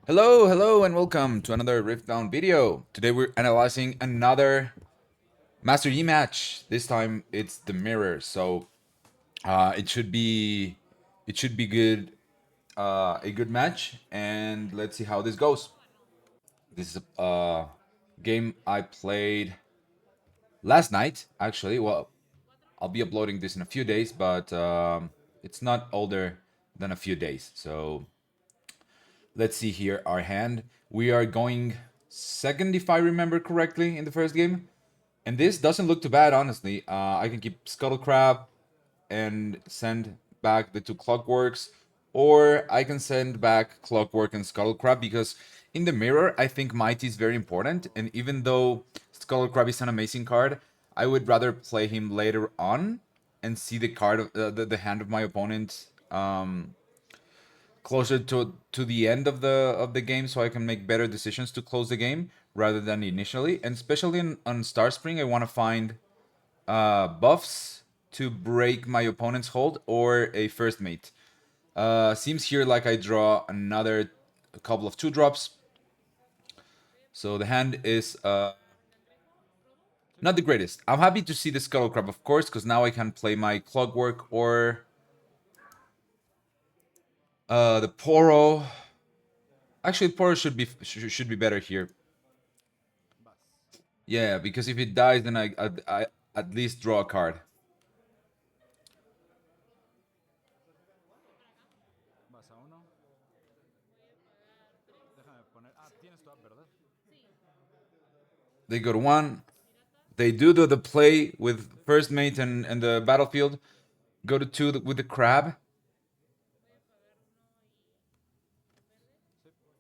Hello, and welcome to another riftbound video. Today we're analyzing another Master Yi match. This time it's the mirror, so it should be good, a good match, and let's see how this goes. This is a game I played last night, actually. Well, I'll be uploading this in a few days, but it's not older than a few days, so let's see here our hand. We are going second, if I remember correctly, in the first game. And this doesn't look too bad, honestly. I can keep Scuttle Crab and send back the two Clockworks, or I can send back Clockwork and Scuttle Crab because in the mirror, I think Mighty is very important. And even though Scuttle Crab is an amazing card, I would rather play him later on and see the card of the hand of my opponent closer to the end of the game, so I can make better decisions to close the game rather than initially. And especially on Star Spring, I want to find buffs to break my opponent's hold or a first mate. Seems here like I draw another couple of 2-drops. So the hand is not the greatest. I'm happy to see the Scuttle Crab, of course, because now I can play my Clockwork or the Poro. Actually, Poro should be better here. Yeah, because if it dies, then I at least draw a card. They go to 1. They do the play with first mate and the battlefield. Go to 2 with the crab.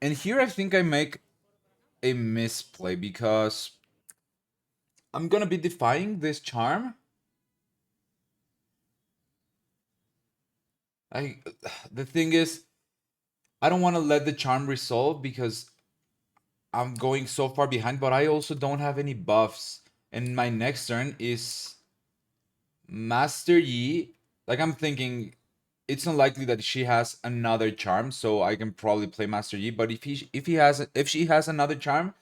And here I think I make a misplay because I'm gonna be defying this charm. I the thing is, I don't want to let the charm resolve because I'm going so far behind, but I also don't have any buffs. And my next turn is Master Yi. Like I'm thinking it's unlikely that she has another charm, so I can probably play Master Yi. But if she has another charm,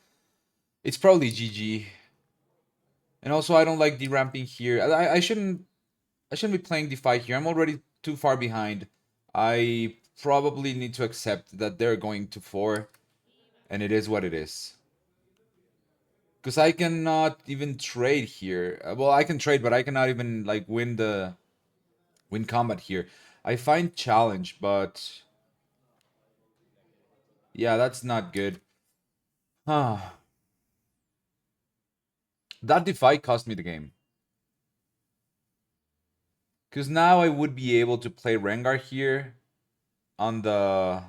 it's probably GG. And also I don't like deramping here. I shouldn't be playing Defy here. I'm already too far behind. I probably need to accept that they're going to 4, and it is what it is. Because I cannot even trade here. Well, I can trade, but I cannot even like win combat here. I find challenge, but yeah, that's not good. Ah, that Defy cost me the game. Because now I would be able to play Rengar here on the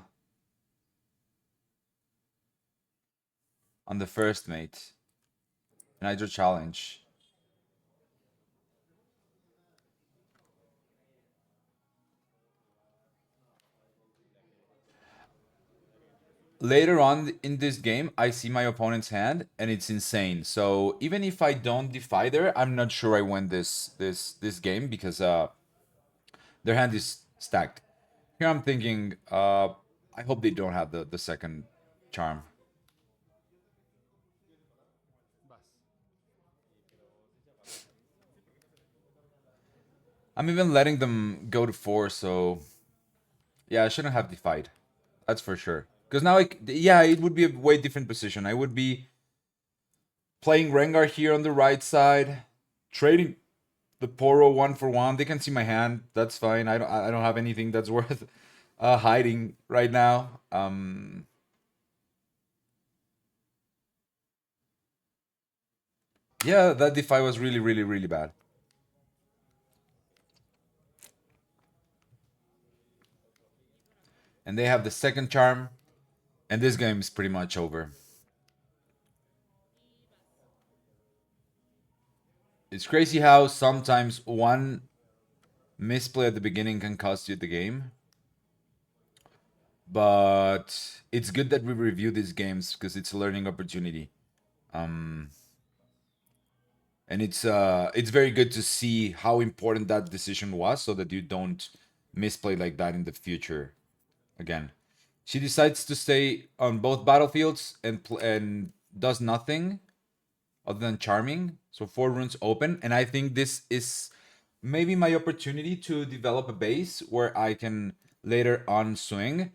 first mate. And I draw challenge. Later on in this game, I see my opponent's hand and it's insane. So even if I don't defy there, I'm not sure I win this game because their hand is stacked. Here I'm thinking, I hope they don't have the second charm. I'm even letting them go to 4, so yeah, I shouldn't have defied. That's for sure. Because now, yeah, it would be a way different position. I would be playing Rengar here on the right side, trading the Poro 1 for 1. They can see my hand. That's fine. I don't have anything that's worth hiding right now. Yeah, that defy was really, really, really bad. And they have the second charm, and this game is pretty much over. It's crazy how sometimes one misplay at the beginning can cost you the game. But it's good that we review these games because it's a learning opportunity. Um, and it's very good to see how important that decision was so that you don't misplay like that in the future again. She decides to stay on both battlefields and does nothing other than charming. So 4 runes open, and I think this is maybe my opportunity to develop a base where I can later on swing.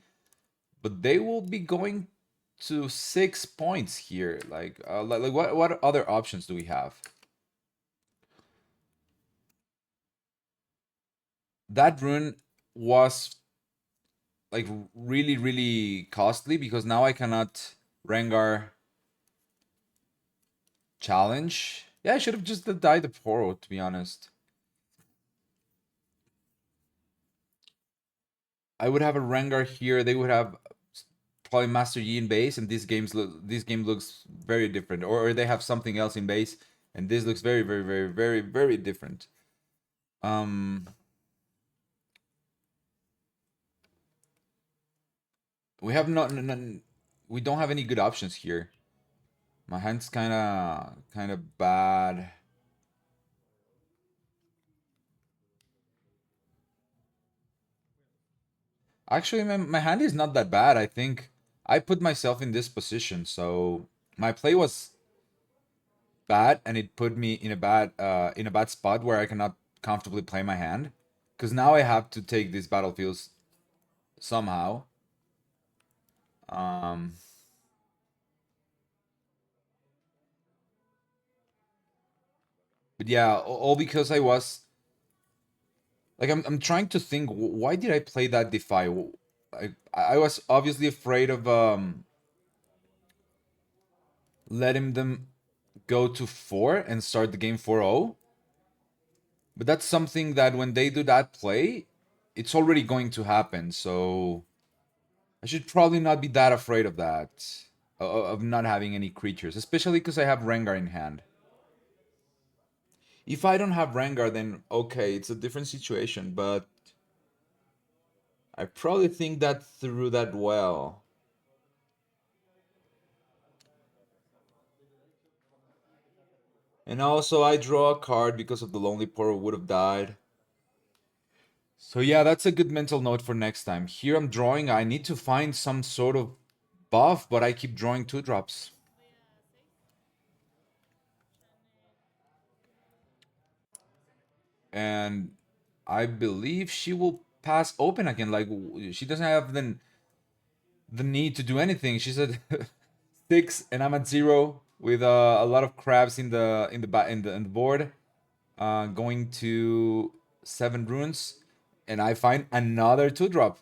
But they will be going to 6 points here. Like what other options do we have? That rune was like really really costly because now I cannot Rengar challenge. Yeah, I should have just died the Poro, to be honest. I would have a Rengar here. They would have probably Master Yi in base, and this game looks very different. Or they have something else in base, and this looks very, very, very, very, very different. Um, we have we don't have any good options here. My hand's kind of bad. Actually, my hand is not that bad. I think I put myself in this position, so my play was bad, and it put me in a bad spot where I cannot comfortably play my hand. Because now I have to take these battlefields somehow. Um, but yeah, all because I was like I'm trying to think why did I play that Defy? I was obviously afraid of letting them go to 4 and start the game 4-0. But that's something that when they do that play, it's already going to happen. So I should probably not be that afraid of that, of not having any creatures, especially because I have Rengar in hand. If I don't have Rengar, then okay, it's a different situation, but I probably think that through that well. And also, I draw a card because of the Lonely Portal would have died. So yeah, that's a good mental note for next time. Here I'm drawing, I need to find some sort of buff, but I keep drawing 2 drops. And I believe she will pass open again. Like she doesn't have the need to do anything. She's at 6 and I'm at 0 with a lot of crabs in the board. Going to 7 runes, and I find another 2 drop.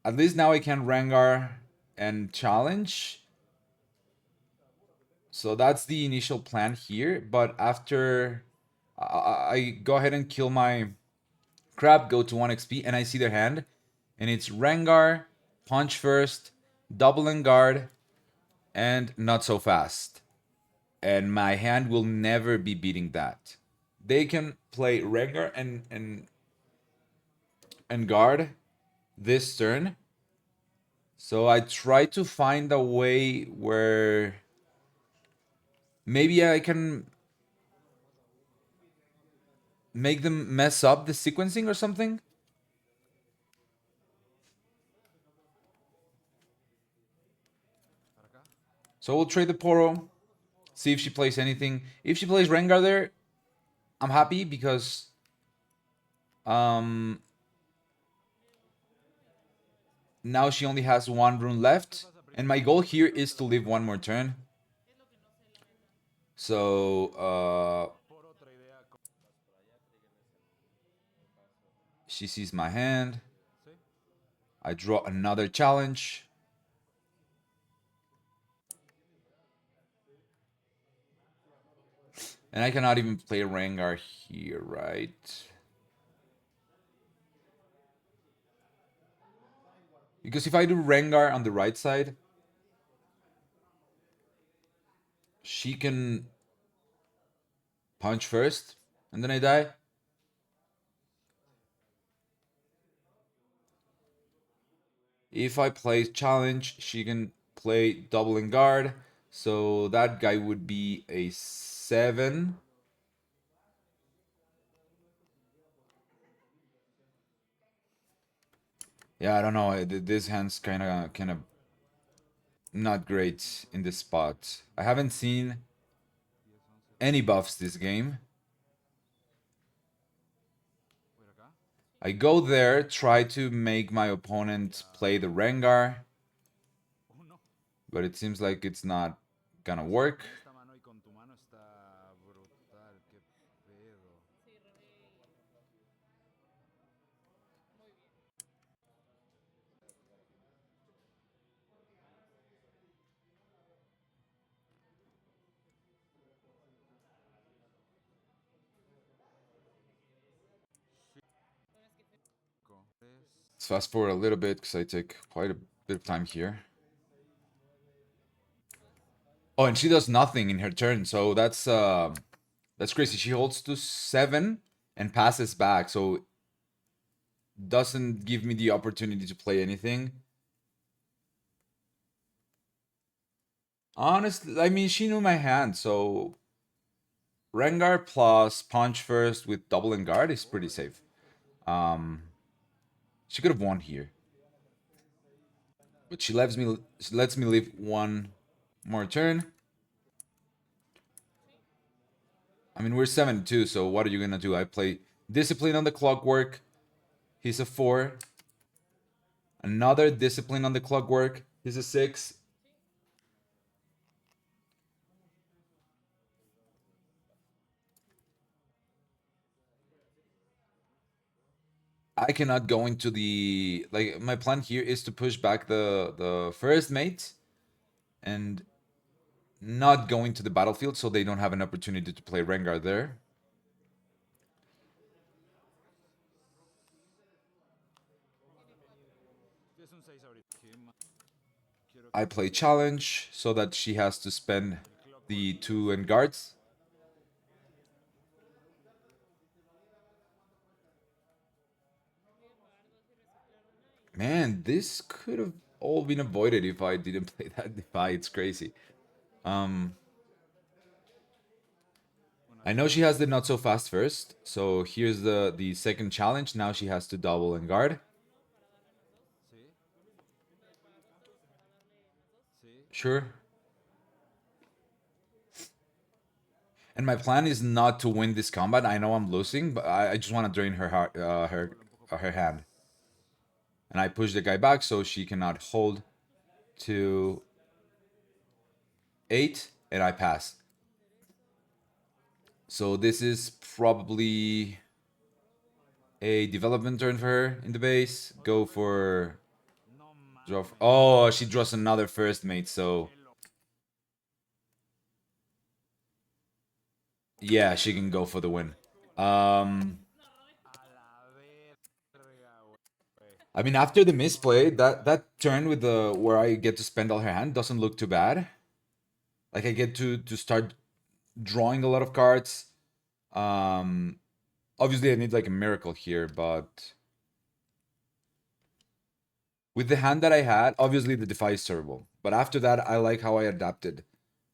At least now I can Rengar and challenge. So that's the initial plan here. But after I go ahead and kill my crab, go to 1 XP, and I see their hand, and it's Rengar, punch first, double and guard, and not so fast. And my hand will never be beating that. They can play Rengar and guard this turn. So I try to find a way where maybe I can make them mess up the sequencing or something. So we'll trade the Poro, see if she plays anything. If she plays Rengar there, I'm happy because um now she only has 1 rune left. And my goal here is to live 1 more turn. So she sees my hand. I draw another challenge. And I cannot even play Rengar here, right? Because if I do Rengar on the right side, she can punch first, and then I die. If I play challenge, she can play double and guard. So that guy would be a 7. Yeah, I don't know. This hand's kind of not great in this spot. I haven't seen any buffs this game. I go there, try to make my opponent play the Rengar, but it seems like it's not gonna work. Let's fast forward a little bit because I take quite a bit of time here. Oh, and she does nothing in her turn, so that's crazy. She holds to 7 and passes back, so doesn't give me the opportunity to play anything. Honestly, I mean, she knew my hand, so Rengar plus punch first with double and guard is pretty safe. Um, she could have won here, but she lets me live one more turn. I mean, we're 7-2, so what are you gonna do? I play Discipline on the Clockwork. He's a 4. Another Discipline on the Clockwork. He's a 6. I cannot go into the like my plan here is to push back the first mate and not go into the battlefield so they don't have an opportunity to play Rengar there. I play challenge so that she has to spend the 2 and guards. Man, this could have all been avoided if I didn't play that Defy. It's crazy. Um, I know she has the not so fast first, so here's the second challenge. Now she has to double and guard. Sure. And my plan is not to win this combat. I know I'm losing, but I just want to drain her her hand. And I push the guy back so she cannot hold to 8, and I pass. So this is probably a development turn for her in the base. Go for draw. Oh, she draws another first mate. So yeah, she can go for the win. I mean, after the misplay, that turn with the where I get to spend all her hand doesn't look too bad. Like I get to start drawing a lot of cards. Um, obviously I need like a miracle here, but with the hand that I had, obviously the Defy is terrible. But after that, I like how I adapted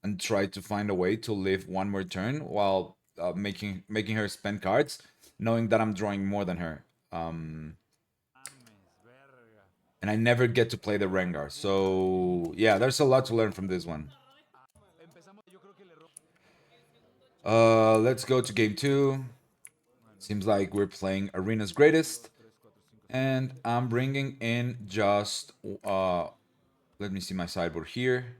and tried to find a way to live one more turn while making her spend cards, knowing that I'm drawing more than her. And I never get to play the Rengar. So yeah, there's a lot to learn from this one. Let's go to game 2. Seems like we're playing Arena's Greatest. And I'm bringing in just, let me see my sideboard here.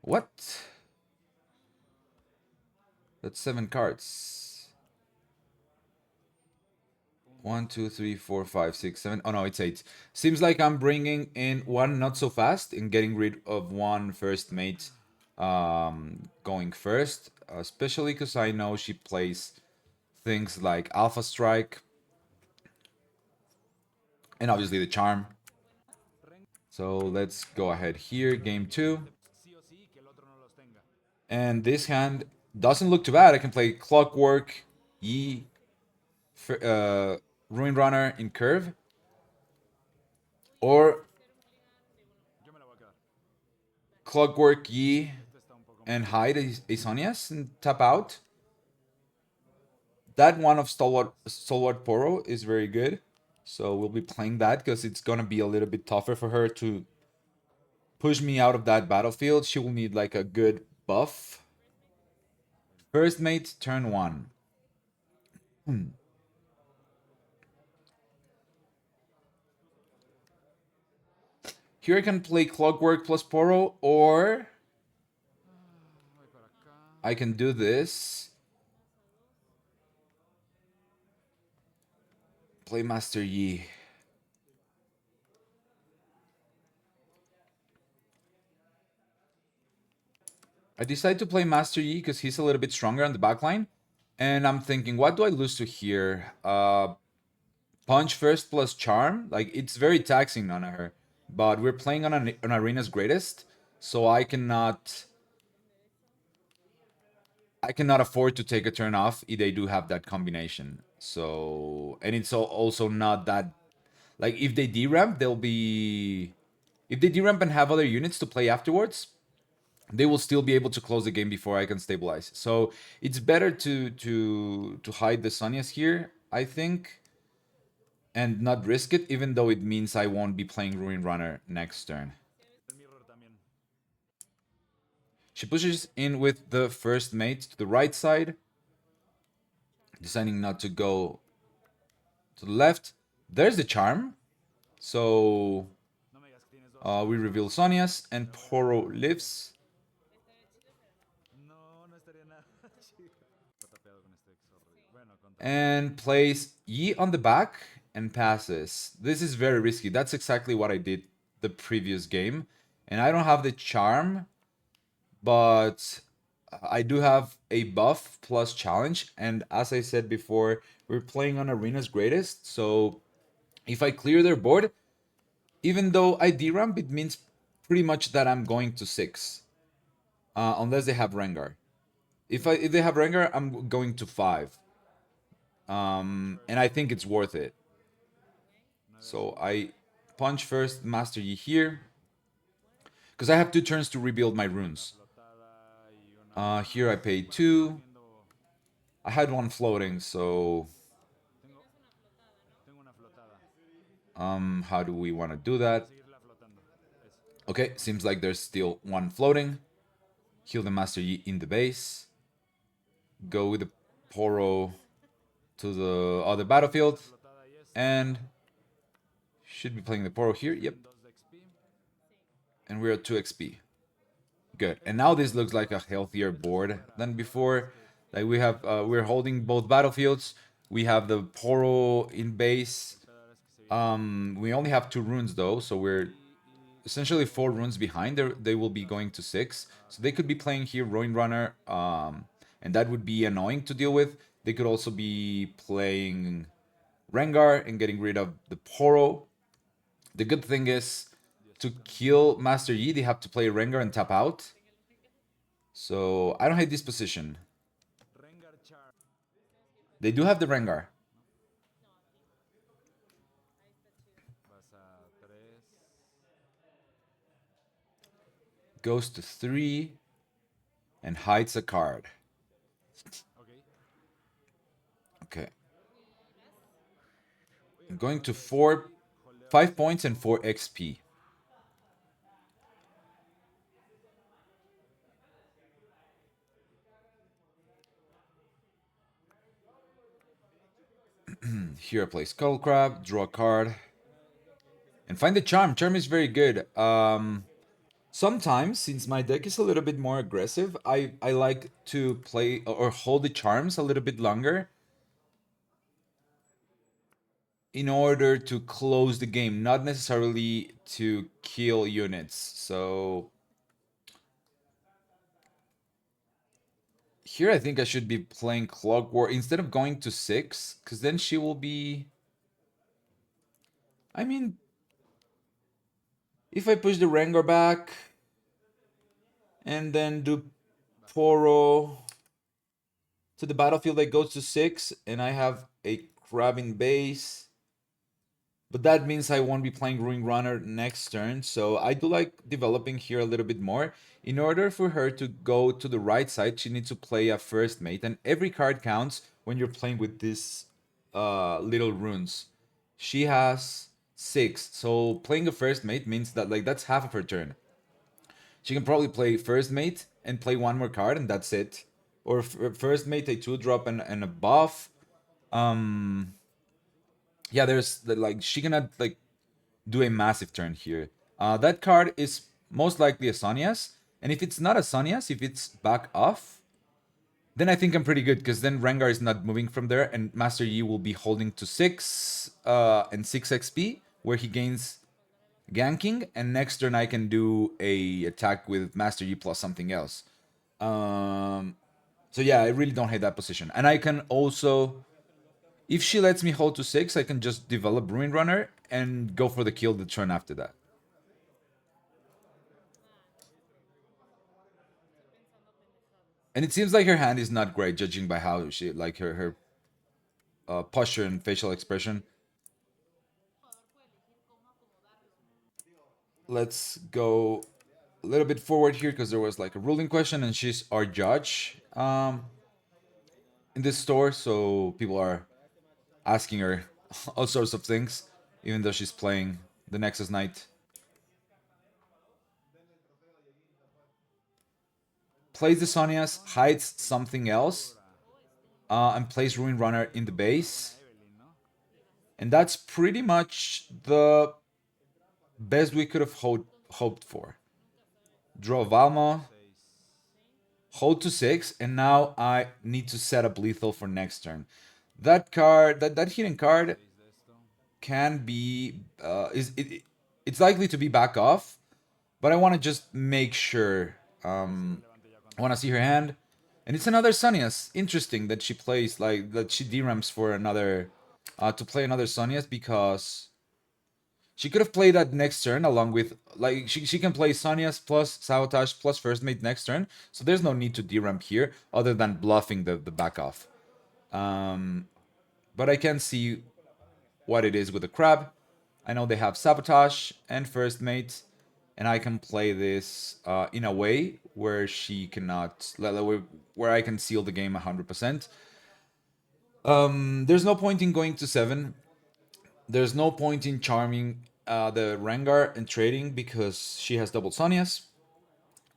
What? That's 7 cards. 1, 2, 3, 4, 5, 6, 7. Oh no, it's 8. Seems like I'm bringing in one not so fast and getting rid of one first mate going first. Especially because I know she plays things like Alpha Strike and obviously the Charm. So let's go ahead here, game 2. And this hand doesn't look too bad. I can play Clockwork, Yi, Ruin Runner in curve, or Clockwork, Yi, and hide Asonias and tap out. That one of Stalwart Poro is very good. So we'll be playing that because it's gonna be a little bit tougher for her to push me out of that battlefield. She will need like a good buff. First mate, turn 1. Here I can play Clockwork plus Poro, or I can do this. Play Master Yi. I decide to play Master Yi because he's a little bit stronger on the backline. And I'm thinking, what do I lose to here? Punch first plus Charm? Like, it's very taxing on her. But we're playing on an Arena's Greatest, so I cannot afford to take a turn off if they do have that combination. So, and it's also not that, like, if they deramp, they'll be, if they deramp and have other units to play afterwards, they will still be able to close the game before I can stabilize. So it's better to hide the Sonias here, I think, and not risk it, even though it means I won't be playing Ruin Runner next turn. She pushes in with the first mate to the right side, deciding not to go to the left. There's the charm. So we reveal Sonias, and Poro lives. And plays Yi on the back and passes. This is very risky. That's exactly what I did the previous game. And I don't have the charm, but I do have a buff plus challenge. And as I said before, we're playing on Arena's Greatest. So if I clear their board, even though I deramp, it means pretty much that I'm going to 6. Unless they have Rengar. If they have Rengar, I'm going to 5. And I think it's worth it. So I punch first, Master Yi here. Because I have 2 turns to rebuild my runes. Here I pay 2. I had 1 floating, so... how do we want to do that? Okay, seems like there's still 1 floating. Heal the Master Yi in the base. Go with the Poro to the other battlefield. And... should be playing the Poro here, yep. And we're at 2 XP. Good. And now this looks like a healthier board than before. Like we have, we're holding both battlefields. We have the Poro in base. We only have 2 runes though, so we're essentially 4 runes behind. They will be going to 6, so they could be playing here Ruin Runner, and that would be annoying to deal with. They could also be playing Rengar and getting rid of the Poro. The good thing is, to kill Master Yi, they have to play Rengar and tap out. So I don't hate this position. They do have the Rengar. Goes to 3 and hides a card. Okay. I'm going to 5 points and 4 XP. Here I play Skull Crab, draw a card, and find the Charm. Charm is very good. Sometimes, since my deck is a little bit more aggressive, I like to play or hold the Charms a little bit longer in order to close the game, not necessarily to kill units. So here I think I should be playing Clockwork instead of going to 6, because then she will be... I mean, if I push the Rengar back and then do Poro to the battlefield that goes to 6, and I have a crab in base, But that means I won't be playing Ruin Runner next turn, so I do like developing here a little bit more. In order for her to go to the right side, she needs to play a first mate, and every card counts when you're playing with these little runes. She has 6, so playing a first mate means that like that's half of her turn. She can probably play first mate and play one more card, and that's it. Or first mate, a 2-drop and a buff. Um, yeah, there's like she cannot like do a massive turn here. That card is most likely a Sonya's, and if it's not a Sonya's, if it's back off, then I think I'm pretty good because then Rengar is not moving from there, and Master Yi will be holding to 6 and 6 XP, where he gains ganking, and next turn I can do a attack with Master Yi plus something else. Um, so yeah, I really don't hate that position, and I can also, if she lets me hold to 6, I can just develop Ruin Runner and go for the kill the turn after that. And it seems like her hand is not great, judging by how she like her posture and facial expression. Let's go a little bit forward here because there was like a ruling question, and she's our judge in this store, so people are asking her all sorts of things, even though she's playing the Nexus Night. Plays the Sonias, hides something else, and plays Ruin Runner in the base. And that's pretty much the best we could have hoped for. Draw Valma, hold to 6, and now I need to set up lethal for next turn. That card, that hidden card, can be it's likely to be back off, but I want to just make sure. I want to see her hand, and it's another Sonias. Interesting that she plays like that. She derams for another to play another Sonias because she could have played that next turn along with like she can play Sonias plus Sabotage plus First Mate next turn, so there's no need to deramp here other than bluffing the back off. But I can see what it is with the crab. I know they have Sabotage and First Mate, and I can play this in a way where she cannot, where I can seal the game 100%. There's no point in going to 7. There's no point in charming the Rengar and trading because she has double Sonias.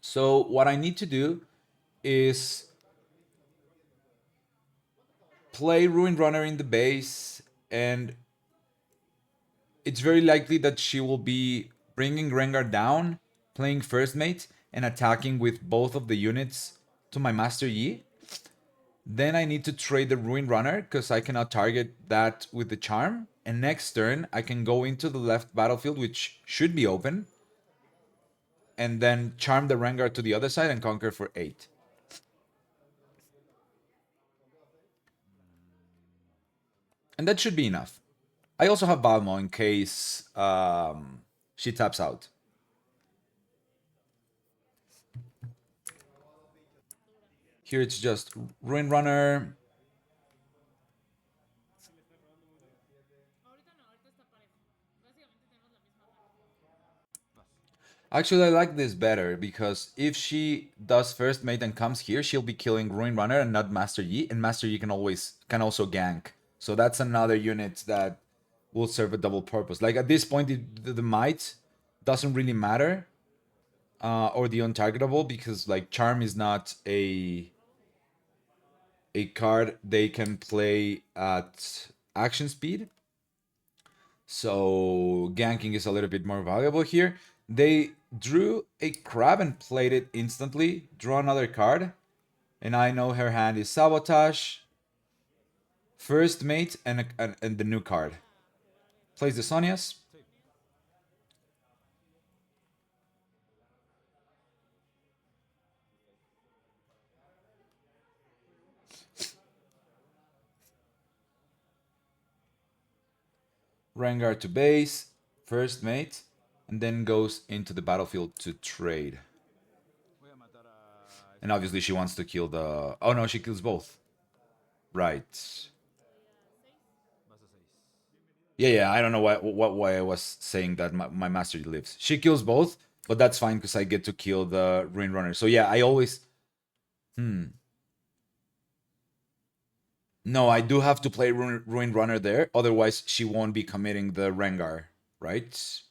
So what I need to do is play Ruined Runner in the base, and it's very likely that she will be bringing Rengar down, playing first mate, and attacking with both of the units to my Master Yi. Then I need to trade the Ruin Runner because I cannot target that with the Charm. And next turn, I can go into the left battlefield, which should be open, and then charm the Rengar to the other side and conquer for 8. And that should be enough. I also have Balmo in case she taps out. Here it's just Ruin Runner. Actually, I like this better because if she does first mate and comes here, she'll be killing Ruin Runner and not Master Yi, and Master Yi can also gank. So that's another unit that will serve a double purpose. Like at this point, the might doesn't really matter, or the untargetable, because like Charm is not a card they can play at action speed. So ganking is a little bit more valuable here. They drew a crab and played it instantly. Draw another card. And I know her hand is Sabotage, First Mate, and the new card. Plays the Sonias. Rengar to base, First Mate, and then goes into the battlefield to trade. And obviously she wants to kill the... Oh no, she kills both. Right. Yeah. I don't know what why I was saying that my Master Yi lives. She kills both, but that's fine because I get to kill the Ruin Runner. So yeah, I always. No, I do have to play Ruin Runner there. Otherwise, she won't be committing the Rengar, right?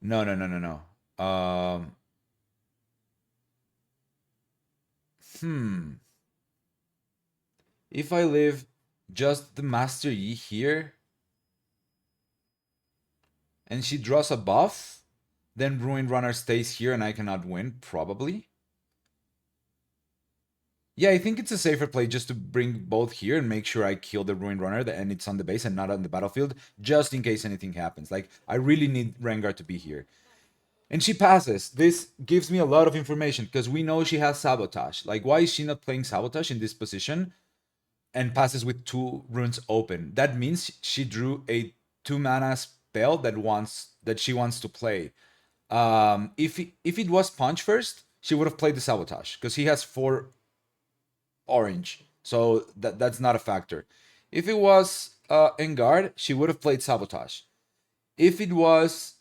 No. Hmm. If I live just the Master Yi here and she draws a buff, then Ruin Runner stays here and I cannot win, probably. Yeah, I think it's a safer play just to bring both here and make sure I kill the Ruin Runner and it's on the base and not on the battlefield, just in case anything happens. Like, I really need Rengar to be here. And she passes. This gives me a lot of information because we know she has Sabotage. Like, why is she not playing Sabotage in this position and passes with 2 runes open? That means she drew a 2 mana spell that she wants to play. If it was Punch first, she would have played the Sabotage because he has 4 orange, so that's not a factor. If it was Engard, she would have played Sabotage. If it was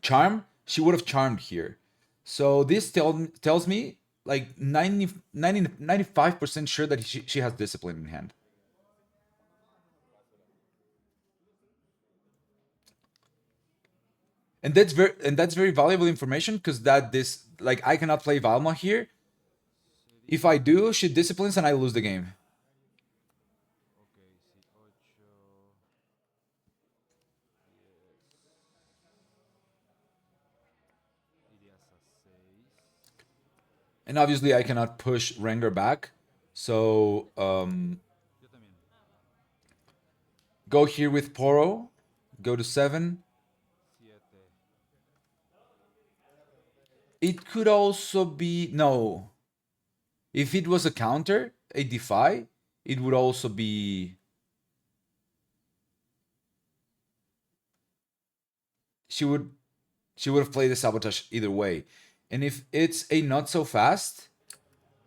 Charm, she would have charmed here. So this tells me like 95% sure that she has discipline in hand. And that's very valuable information because that this like I cannot play Valma here. If I do, she disciplines and I lose the game. And obviously I cannot push Rengar back. So go here with Poro. Go to 7. It could also be no. If it was a counter, a defy, it would also be. She would she would have played the Sabotage either way. And if it's a not so fast,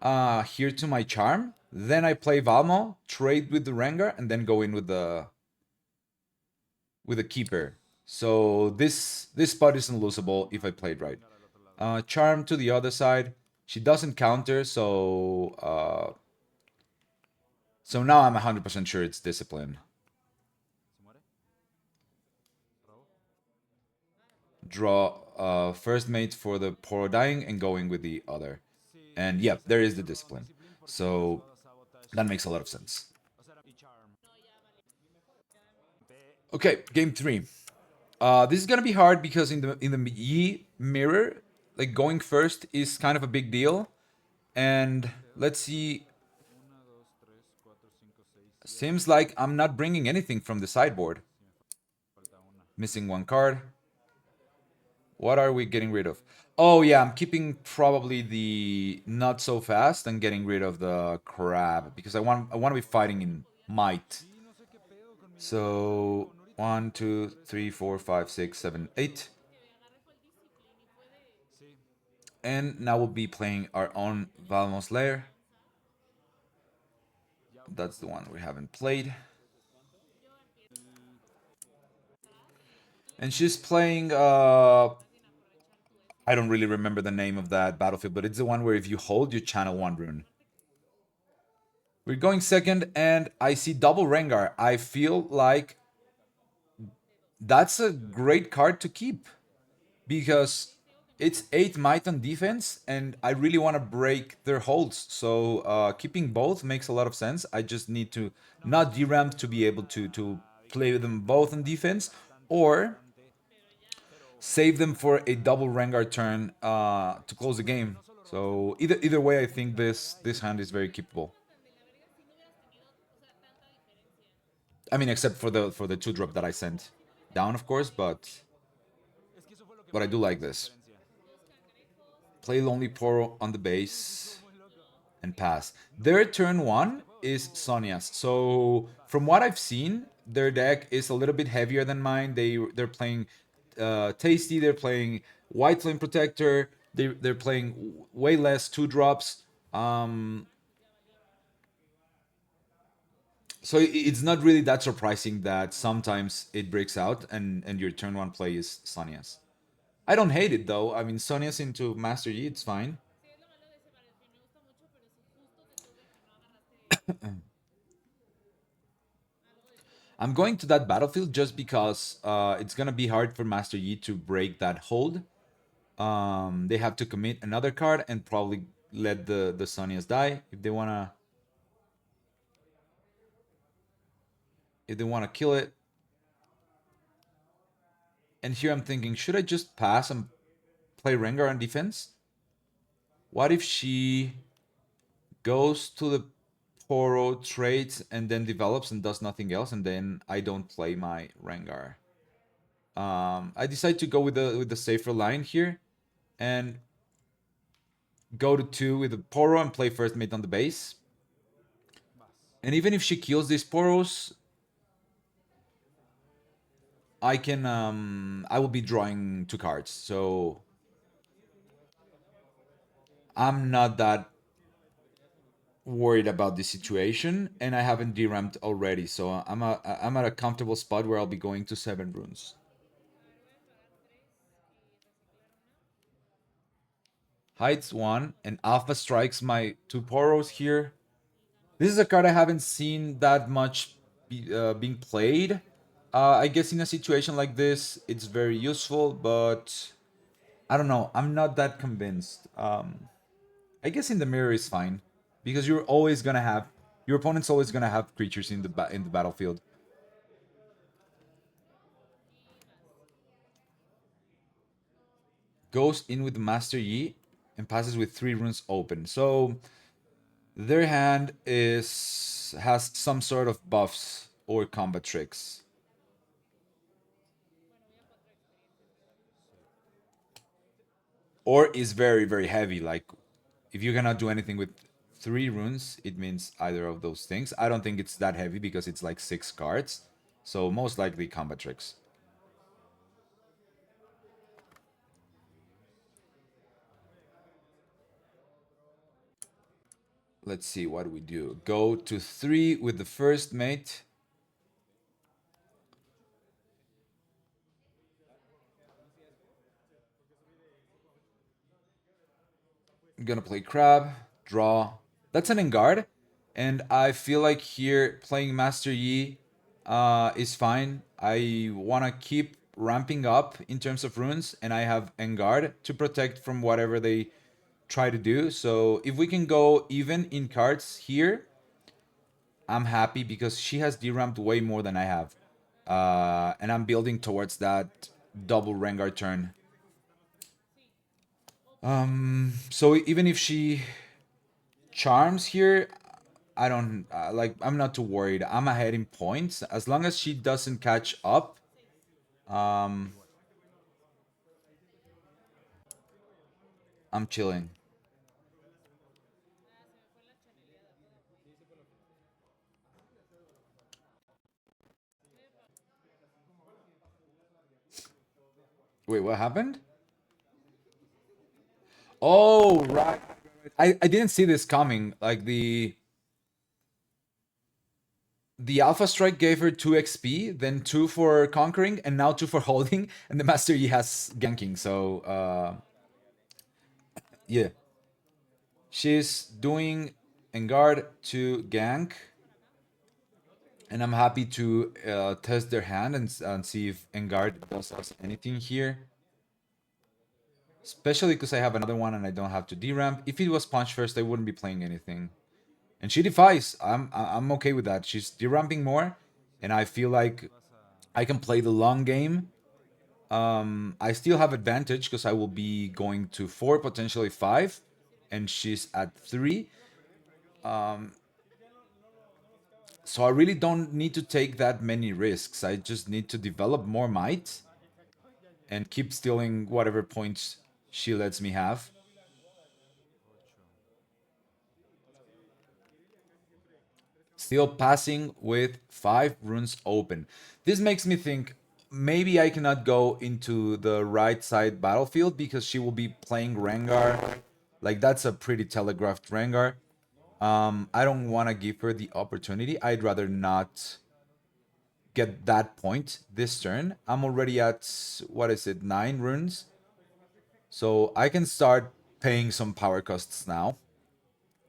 here to my charm, then I play Valmo, trade with the Rengar, and then go in with the keeper. So this spot isn't losable if I played right. Charm to the other side. She doesn't counter, so now I'm 100% sure it's discipline. Draw first mate for the Poro dying and going with the other. And yep, there is the discipline. So that makes a lot of sense. Okay, game 3. This is gonna be hard because in the Yi mirror, like going first is kind of a big deal. And let's see. Seems like I'm not bringing anything from the sideboard. Missing 1 card. What are we getting rid of? Oh yeah, I'm keeping probably the not so fast and getting rid of the crab because I want to be fighting in might. So 1, 2, 3, 4, 5, 6, 7, 8. And now we'll be playing our own Valmos Lair. That's the one we haven't played. And she's playing I don't really remember the name of that battlefield, but it's the one where if you hold, you channel 1 rune. We're going second, and I see double Rengar. I feel like that's a great card to keep because it's 8 might on defense, and I really want to break their holds. So keeping both makes a lot of sense. I just need to not deramp to be able to play them both on defense, or save them for a double Rengar turn to close the game. So either way, I think this hand is very keepable. I mean, except for the 2 drop that I sent down, of course, but I do like this. Play Lonely Poro on the base and pass. Their turn 1 is Sonia's. So from what I've seen, their deck is a little bit heavier than mine. They're playing Tasty. They're playing White Flame Protector. they're playing way less 2 drops. Um, so it's not really that surprising that sometimes it breaks out and your turn one play is Sonia's. I don't hate it though. I mean, Sonia's into Master Yi, it's fine. I'm going to that battlefield just because it's gonna be hard for Master Yi to break that hold. They have to commit another card and probably let the Sonias die if they wanna kill it. And here I'm thinking, should I just pass and play Rengar on defense? What if she goes to the Poro, trades, and then develops and does nothing else, and then I don't play my Rengar? I decide to go with the safer line here and go to 2 with the Poro and play first mate on the base. And even if she kills these Poros, I will be drawing 2 cards. So I'm not that worried about the situation, and I haven't deramped already, so I'm at a comfortable spot where I'll be going to 7 runes. Hides 1 and Alpha strikes my 2 Poros here. This is a card I haven't seen that much being played. I guess in a situation like this, it's very useful, but I don't know. I'm not that convinced. I guess in the mirror is fine because you're always gonna have your opponent's always gonna have creatures in the battlefield. Goes in with the Master Yi and passes with 3 runes open. So their hand has some sort of buffs or combat tricks. Or is very, very heavy. Like if you cannot do anything with 3 runes, it means either of those things. I don't think it's that heavy because it's like 6 cards. So most likely combat tricks. Let's see what we do. Go to 3 with the first mate. I'm gonna play crab, draw. That's an Engard. And I feel like here playing Master Yi is fine. I wanna keep ramping up in terms of runes, and I have Engard to protect from whatever they try to do. So if we can go even in cards here, I'm happy because she has deramped way more than I have. And I'm building towards that double Rengar turn. So even if she charms here, I don't like. I'm not too worried. I'm ahead in points as long as she doesn't catch up. Um, I'm chilling. Wait, what happened? Oh, right. I didn't see this coming. Like the Alpha Strike gave her 2 XP, then 2 for conquering, and now 2 for holding, and the Master Yi has ganking. So yeah, she's doing Engard to gank, and I'm happy to test their hand and see if Engard does us anything here. Especially because I have another one and I don't have to deramp. If it was punch first, I wouldn't be playing anything. And she defies. I'm okay with that. She's deramping more, and I feel like I can play the long game. I still have advantage because I will be going to 4, potentially 5, and she's at 3. So I really don't need to take that many risks. I just need to develop more might and keep stealing whatever points she lets me have. Still passing with 5 runes open. This makes me think maybe I cannot go into the right side battlefield because she will be playing Rengar. Like that's a pretty telegraphed Rengar. I don't want to give her the opportunity. I'd rather not get that point this turn. I'm already at, what is it, 9 runes? So I can start paying some power costs now.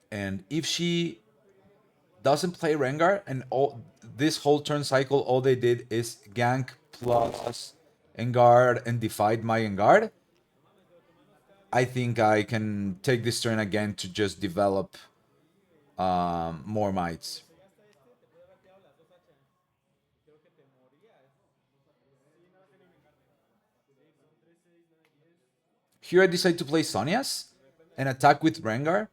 And if she doesn't play Rengar and all this whole turn cycle, all they did is gank plus Engard and defied my Engard, I think I can take this turn again to just develop more mites. Here I decide to play Sonias and attack with Rengar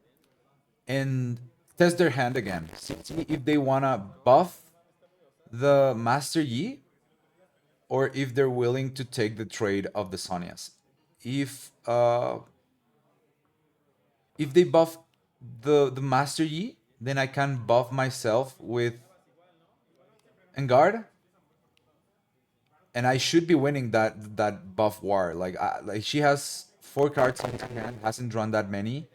and test their hand again. See if they wanna buff the Master Yi or if they're willing to take the trade of the Sonias. If they buff the Master Yi, then I can buff myself with Engard, and I should be winning that buff war. Like she has 4 cards in her hand, hasn't drawn that many,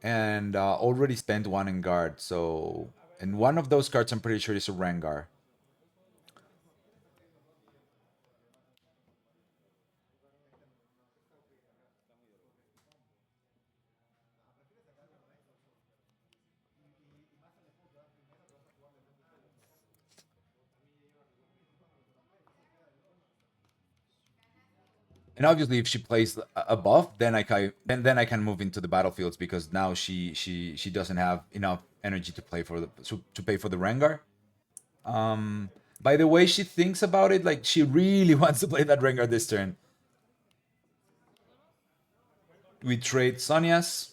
and already spent 1 Engard. So, and one of those cards I'm pretty sure is a Rengar. And obviously, if she plays a buff, then then I can move into the battlefields because now she doesn't have enough energy to play for the to pay for the Rengar. By the way she thinks about it, like she really wants to play that Rengar this turn. We trade Sonias.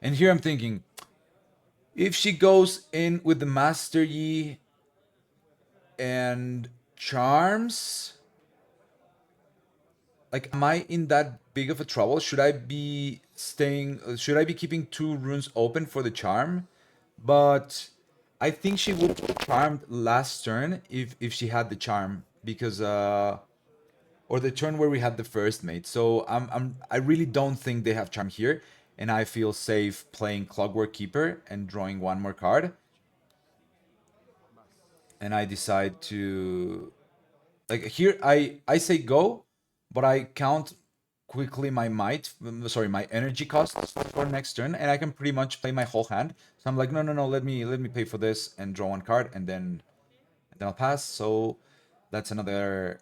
And here I'm thinking, if she goes in with the Master Yi and Charms, like, am I in that big of a trouble? Should I be staying? Should I be keeping 2 runes open for the charm? But I think she would have charmed last turn if she had the charm because or the turn where we had the first mate. So I really don't think they have charm here, and I feel safe playing Clockwork Keeper and drawing 1 more card. And I decide to, like, here I say go, but I count quickly my might, sorry, my energy costs for next turn, and I can pretty much play my whole hand. So I'm like, no, let me pay for this and draw 1 card, and then I'll pass. So that's another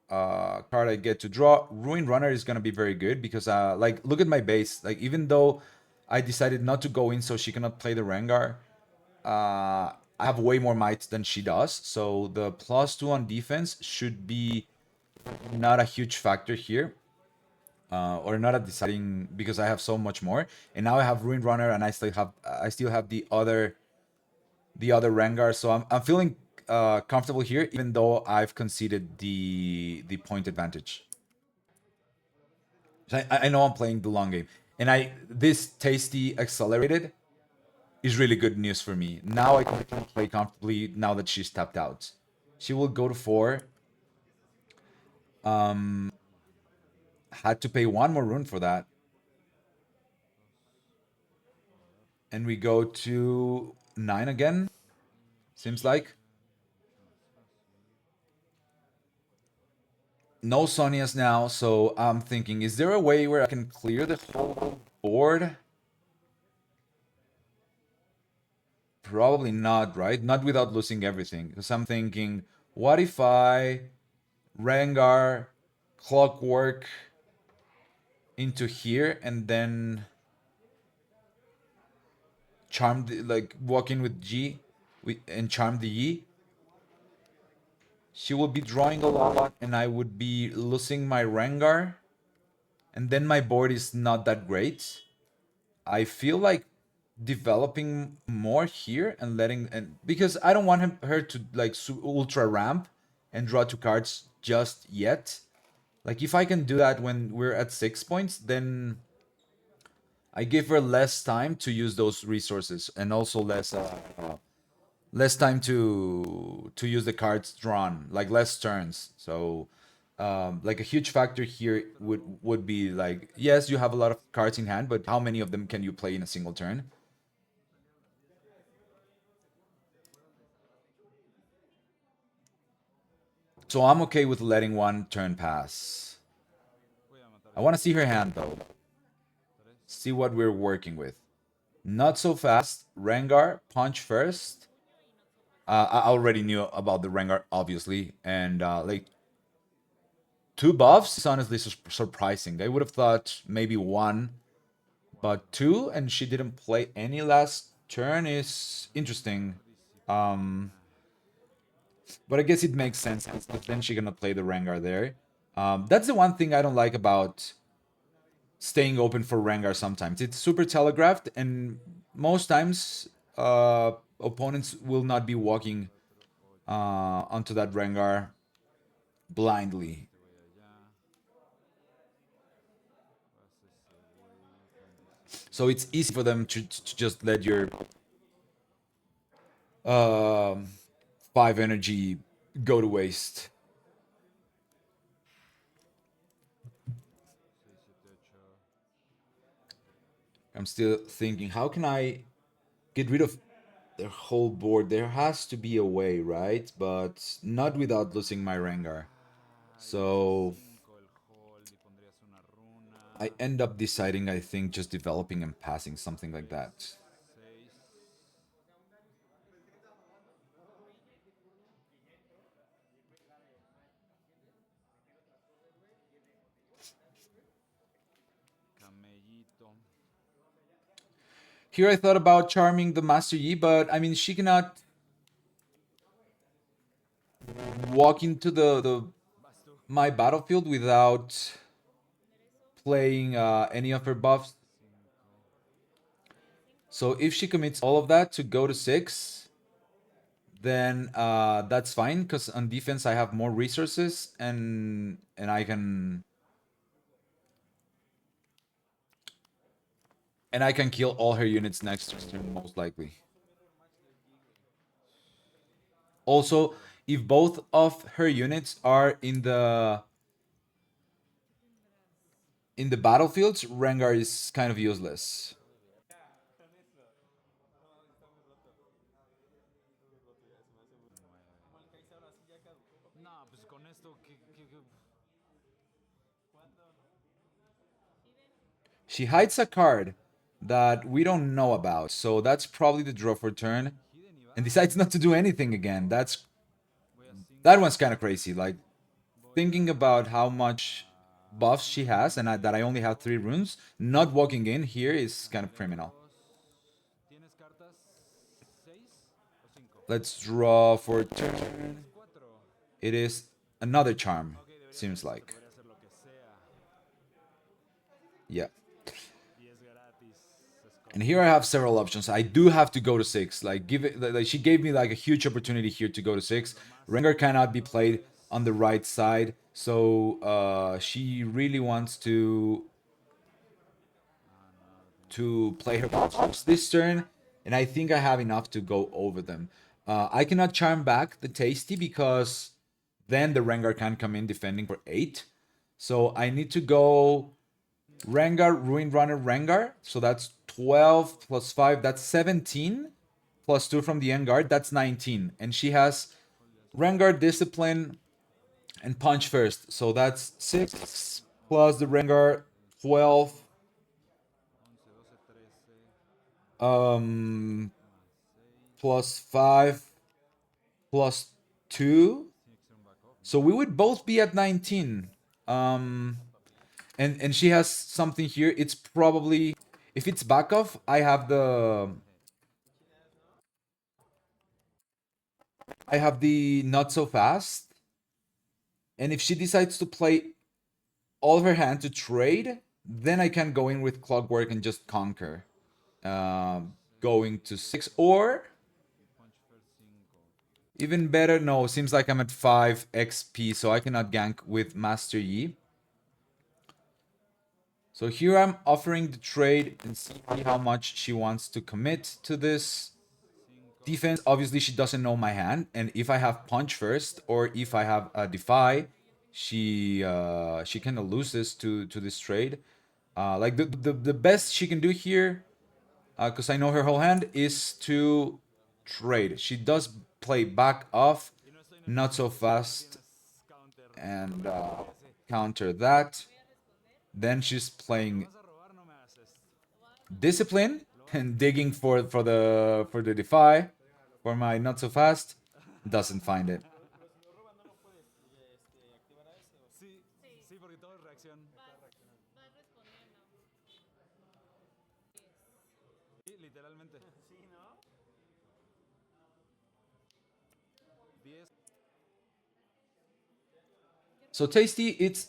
card I get to draw. Ruin Runner is gonna be very good because like, look at my base. Like, even though I decided not to go in so she cannot play the Rengar, I have way more might than she does. So the +2 on defense should be not a huge factor here. Or not a deciding, because I have so much more. And now I have Ruin Runner, and I still have the other Rengar. So I'm feeling comfortable here, even though I've conceded the point advantage. So I know I'm playing the long game, and this tasty accelerated is really good news for me. Now I can play comfortably now that she's tapped out. She will go to 4. Had to pay 1 more rune for that. And we go to 9 again, seems like. No Sonias now, so I'm thinking, is there a way where I can clear the whole board? Probably not, right? Not without losing everything. Because I'm thinking, what if I Rengar, Clockwork into here, and then charm like walk in with G and charm the Yi? She will be drawing a lot, and I would be losing my Rengar, and then my board is not that great. I feel like developing more here and letting, and because I don't want her to like ultra ramp and draw 2 cards just yet. Like, if I can do that when we're at 6 points, then I give her less time to use those resources, and also less time to use the cards drawn, like less turns. So like a huge factor here would be like, yes, you have a lot of cards in hand, but how many of them can you play in a single turn? So I'm okay with letting one turn pass. I want to see her hand though. See what we're working with. Not so fast. Rengar, punch first. I already knew about the Rengar, obviously, and like two buffs is honestly surprising. I would have thought maybe one, but two, and she didn't play any last turn is interesting. Um, but I guess it makes sense because then she's gonna play the Rengar there. That's the one thing I don't like about staying open for Rengar sometimes. It's super telegraphed, and most times opponents will not be walking onto that Rengar blindly. So it's easy for them to just let your um, 5 energy go to waste. I'm still thinking, how can I get rid of their whole board? There has to be a way, right? But not without losing my Rengar. So I end up deciding, I think, just developing and passing, something like that. Here I thought about charming the Master Yi, but I mean, she cannot walk into the my battlefield without playing any of her buffs. So if she commits all of that to go to 6, then that's fine because on defense I have more resources and I can kill all her units next turn most likely. Also, if both of her units are in the battlefields, Rengar is kind of useless. She hides a card that we don't know about, so that's probably the draw for turn, and decides not to do anything again. That one's kind of crazy. Like thinking about how much buffs she has, and that I only have 3 runes, not walking in here is kind of criminal. Let's draw for turn. It is another charm, seems like. Yeah. And here I have several options. I do have to go to 6. Like give it like she gave me like a huge opportunity here to go to 6. Rengar cannot be played on the right side. So she really wants to play her buffs this turn, and I think I have enough to go over them. I cannot charm back the Tasty because then the Rengar can come in defending for 8. So I need to go Rengar, Ruin Runner, Rengar. So that's 12 plus 5, that's 17. Plus 2 from the end guard, that's 19. And she has Rengar, Discipline, and Punch first. So that's 6 plus the Rengar, 12. Um, plus 5 plus 2. So we would both be at 19. Um, and she has something here. It's probably, if it's back off, I have the not so fast. And if she decides to play all of her hand to trade, then I can go in with Clockwork and just conquer. Going to 6, or even better, no, seems like I'm at 5 XP, so I cannot gank with Master Yi. So here I'm offering the trade and see how much she wants to commit to this defense. Obviously, she doesn't know my hand, and if I have punch first or if I have a defy, she kind of loses to this trade. Like the best she can do here, because I know her whole hand, is to trade. She does play back off, not so fast, and counter that. Then she's playing discipline and digging for the defy for my not so fast. Doesn't find it. So Tasty, it's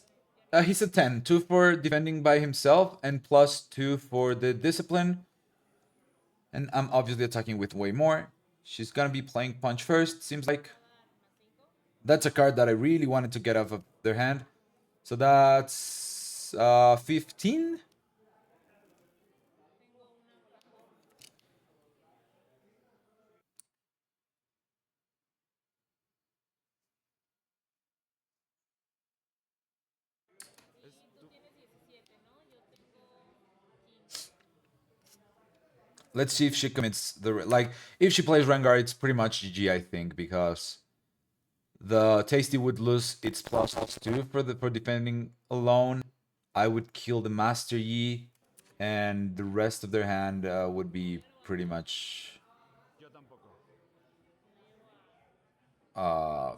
he's a 10, 2 for defending by himself and plus 2 for the discipline. And I'm obviously attacking with way more. She's gonna be playing punch first, seems like. That's a card that I really wanted to get off of their hand. So that's 15. Let's see if she commits the like. If she plays Rengar, it's pretty much GG, I think, because the Tasty would lose its +2 for defending alone. I would kill the Master Yi, and the rest of their hand would be pretty much uh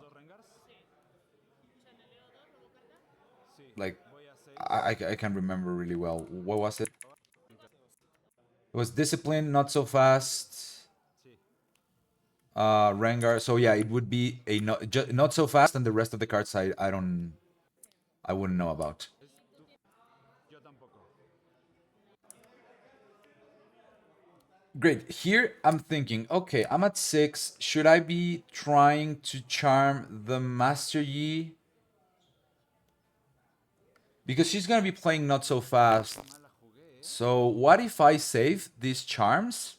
like I can't remember really well. What was it? It was discipline, not so fast. Rengar. So yeah, it would be a not so fast, and the rest of the cards I wouldn't know about. Great. Here I'm thinking, okay, I'm at 6. Should I be trying to charm the Master Yi? Because she's gonna be playing not so fast. So what if I save these charms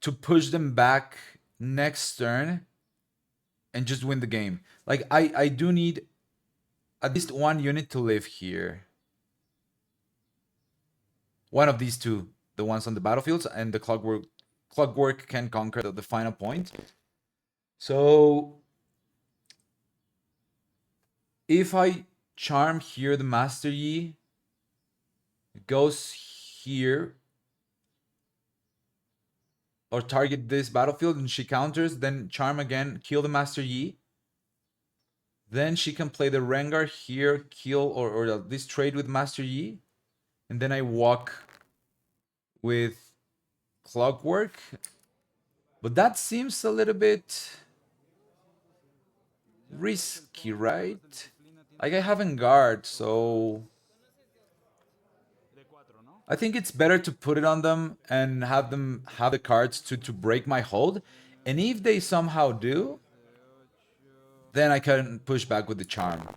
to push them back next turn and just win the game? Like I do need at least one unit to live here. One of these two, the ones on the battlefields, and the clockwork can conquer the final point. So if I charm here the Master Yi, it goes here or target this battlefield and she counters, then charm again, kill the Master Yi. Then she can play the Rengar here, kill or this trade with Master Yi. And then I walk with Clockwork. But that seems a little bit risky, right? Like I haven't guard, so I think it's better to put it on them and have them have the cards to break my hold. And if they somehow do, then I can push back with the charm.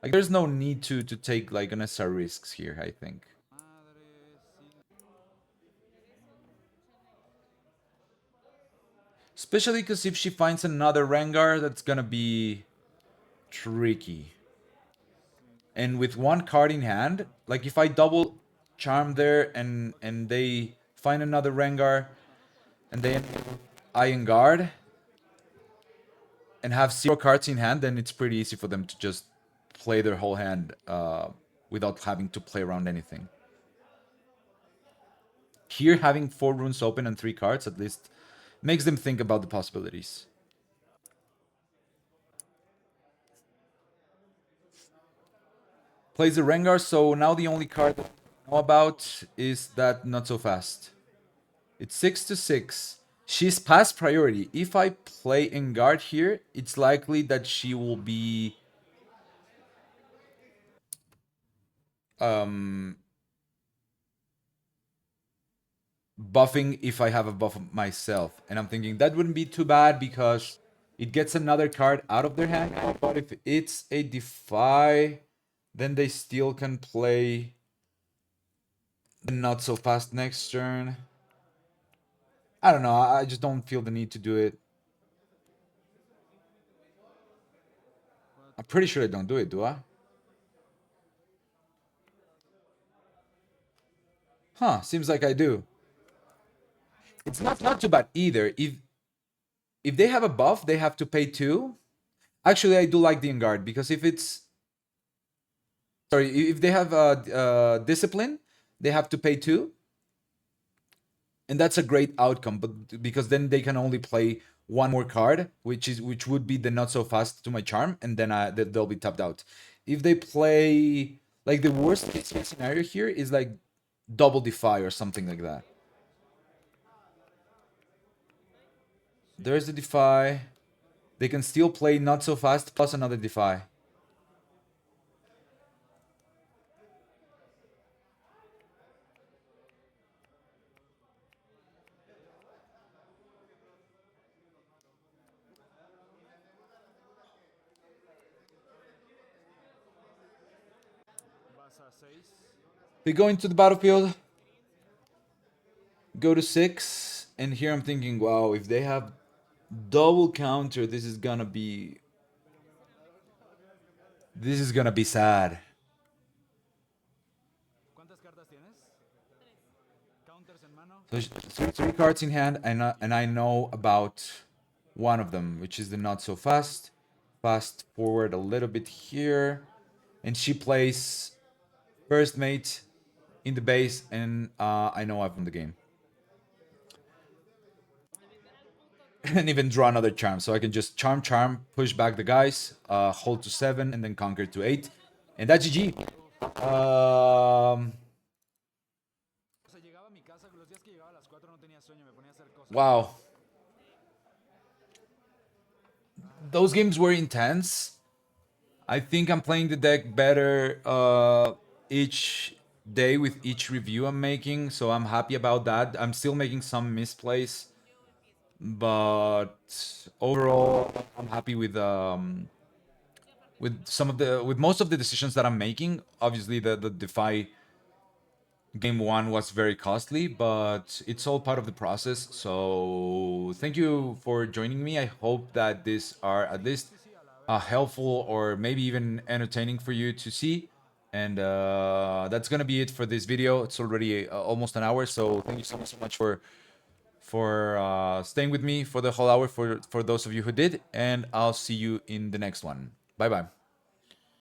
Like there's no need to take like unnecessary risks here, I think. Especially because if she finds another Rengar, that's gonna be tricky. And with one card in hand, like if I double charm there and they find another Rengar and they Iron Guard and have 0 cards in hand, then it's pretty easy for them to just play their whole hand without having to play around anything. Here, having 4 runes open and 3 cards at least makes them think about the possibilities. Plays the Rengar, so now the only card that I know about is that not so fast. It's 6-6. She's past priority. If I play in guard here, it's likely that she will be um, buffing if I have a buff myself. And I'm thinking that wouldn't be too bad because it gets another card out of their hand. But if it's a defy, then they still can play the not so fast next turn. I don't know. I just don't feel the need to do it. I'm pretty sure I don't do it, do I? Huh, seems like I do. It's not too bad either. If they have a buff, they have to pay 2. Actually, I do like the guard because if it's sorry, if they have discipline, they have to pay 2, and that's a great outcome. But because then they can only play one more card, which would be the not so fast to my charm, and then they'll be tapped out. If they play like the worst case scenario here is like double defy or something like that. There's the defy. They can still play not so fast plus another defy. They go into the battlefield, go to 6, and here I'm thinking, wow, if they have double counter, this is gonna be sad. So 3 cards in hand, and I know about one of them, which is the not so fast. Fast forward a little bit here, and she plays first mate in the base, and I know I've won the game. And even draw another charm, so I can just charm, push back the guys, hold to 7, and then conquer to 8, and that's GG. Wow, those games were intense. I think I'm playing the deck better each day with each review I'm making, so I'm happy about that. I'm still making some misplays, but overall, I'm happy with most of the decisions that I'm making. Obviously, the Defy game 1 was very costly, but it's all part of the process. So thank you for joining me. I hope that these are at least helpful or maybe even entertaining for you to see. And that's gonna be it for this video. It's already almost an hour, so thank you so much for staying with me for the whole hour. For those of you who did, and I'll see you in the next one. Bye bye.